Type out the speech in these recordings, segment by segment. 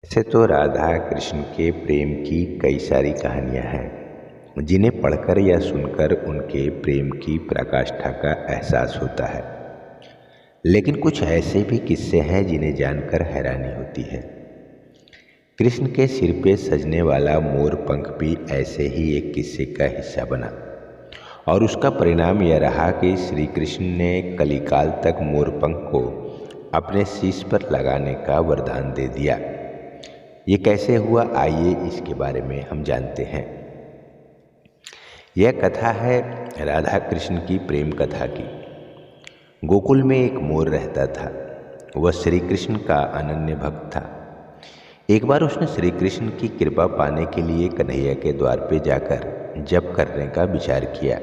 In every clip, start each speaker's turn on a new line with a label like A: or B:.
A: ऐसे तो राधा कृष्ण के प्रेम की कई सारी कहानियाँ हैं जिन्हें पढ़कर या सुनकर उनके प्रेम की पराकाष्ठा का एहसास होता है। लेकिन कुछ ऐसे भी किस्से हैं जिन्हें जानकर हैरानी होती है। कृष्ण के सिर पे सजने वाला मोर पंख भी ऐसे ही एक किस्से का हिस्सा बना और उसका परिणाम यह रहा कि श्री कृष्ण ने कलिकाल तक मोर पंख को अपने शीश पर लगाने का वरदान दे दिया। ये कैसे हुआ, आइए इसके बारे में हम जानते हैं। यह कथा है राधा कृष्ण की प्रेम कथा की। गोकुल में एक मोर रहता था। वह श्री कृष्ण का अनन्य भक्त था। एक बार उसने श्री कृष्ण की कृपा पाने के लिए कन्हैया के द्वार पे जाकर जप करने का विचार किया।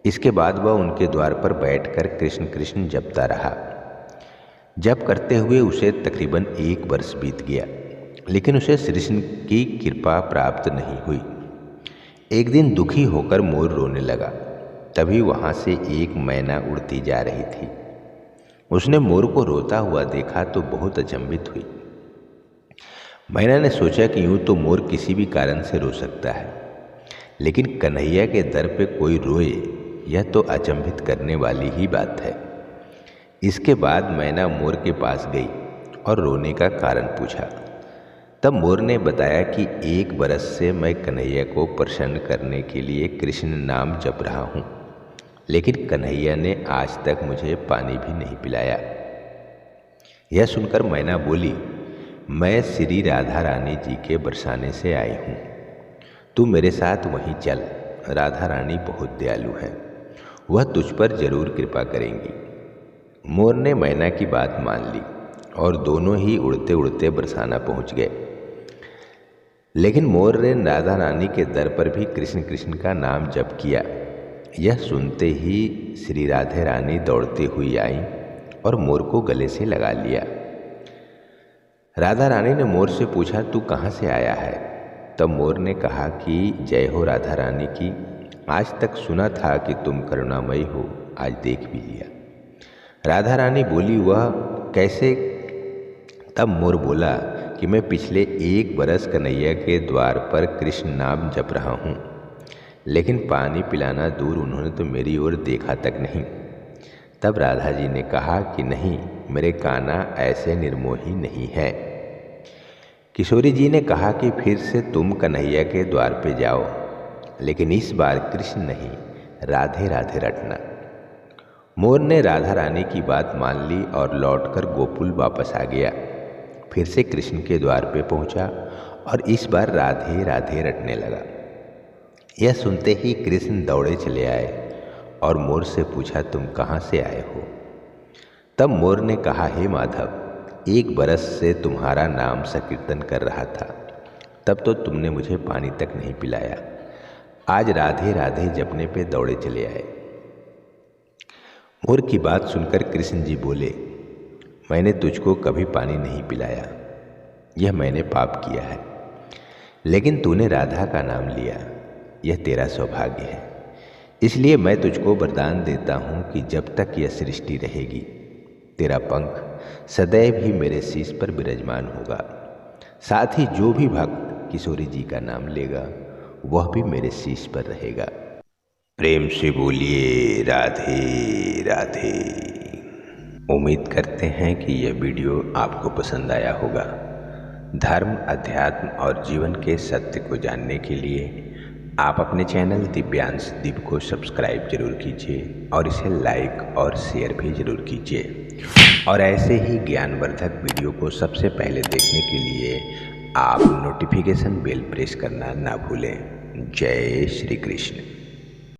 A: इसके बाद वह उनके द्वार पर बैठकर कृष्ण कृष्ण जपता रहा। जप करते हुए उसे तकरीबन 1 वर्ष बीत गया, लेकिन उसे श्री कृष्ण की कृपा प्राप्त नहीं हुई। एक दिन दुखी होकर मोर रोने लगा। तभी वहाँ से एक मैना उड़ती जा रही थी। उसने मोर को रोता हुआ देखा तो बहुत अचंभित हुई। मैना ने सोचा कि यूँ तो मोर किसी भी कारण से रो सकता है, लेकिन कन्हैया के दर पे कोई रोए, यह तो अचंभित करने वाली ही बात है। इसके बाद मैना मोर के पास गई और रोने का कारण पूछा। तब मोर ने बताया कि 1 बरस से मैं कन्हैया को प्रसन्न करने के लिए कृष्ण नाम जप रहा हूँ, लेकिन कन्हैया ने आज तक मुझे पानी भी नहीं पिलाया। यह सुनकर मैना बोली, मैं श्री राधा रानी जी के बरसाने से आई हूँ, तू मेरे साथ वहीं चल। राधा रानी बहुत दयालु हैं, वह तुझ पर जरूर कृपा करेंगी। मोर ने मैना की बात मान ली और दोनों ही उड़ते उड़ते बरसाना पहुँच गए। लेकिन मोर ने राधा रानी के दर पर भी कृष्ण कृष्ण का नाम जप किया। यह सुनते ही श्री राधे रानी दौड़ती हुई आई और मोर को गले से लगा लिया। राधा रानी ने मोर से पूछा, तू कहाँ से आया है? तब मोर ने कहा कि जय हो राधा रानी की, आज तक सुना था कि तुम करुणामयी हो, आज देख भी लिया। राधा रानी बोली, वह कैसे? तब मोर बोला कि मैं पिछले 1 बरस कन्हैया के द्वार पर कृष्ण नाम जप रहा हूँ, लेकिन पानी पिलाना दूर, उन्होंने तो मेरी ओर देखा तक नहीं। तब राधा जी ने कहा कि नहीं, मेरे कान्हा ऐसे निर्मोही नहीं है। किशोरी जी ने कहा कि फिर से तुम कन्हैया के द्वार पे जाओ, लेकिन इस बार कृष्ण नहीं, राधे राधे रटना। मोर ने राधा रानी की बात मान ली और लौटकर गोकुल वापस आ गया। फिर से कृष्ण के द्वार पे पहुंचा और इस बार राधे राधे रटने लगा। यह सुनते ही कृष्ण दौड़े चले आए और मोर से पूछा, तुम कहाँ से आए हो? तब मोर ने कहा, हे माधव, 1 बरस से तुम्हारा नाम संकीर्तन कर रहा था, तब तो तुमने मुझे पानी तक नहीं पिलाया। आज राधे राधे जपने पे दौड़े चले आए। मोर की बात सुनकर कृष्ण जी बोले, मैंने तुझको कभी पानी नहीं पिलाया, यह मैंने पाप किया है, लेकिन तूने राधा का नाम लिया, यह तेरा सौभाग्य है। इसलिए मैं तुझको वरदान देता हूँ कि जब तक यह सृष्टि रहेगी, तेरा पंख सदैव ही मेरे शीश पर विराजमान होगा। साथ ही जो भी भक्त किशोरी जी का नाम लेगा, वह भी मेरे शीश पर रहेगा। प्रेम से बोलिए राधे राधे। उम्मीद करते हैं कि यह वीडियो आपको पसंद आया होगा। धर्म, अध्यात्म और जीवन के सत्य को जानने के लिए आप अपने चैनल दिव्यांश दीप को सब्सक्राइब जरूर कीजिए और इसे लाइक और शेयर भी जरूर कीजिए। और ऐसे ही ज्ञानवर्धक वीडियो को सबसे पहले देखने के लिए आप नोटिफिकेशन बेल प्रेस करना ना भूलें। जय श्री कृष्ण।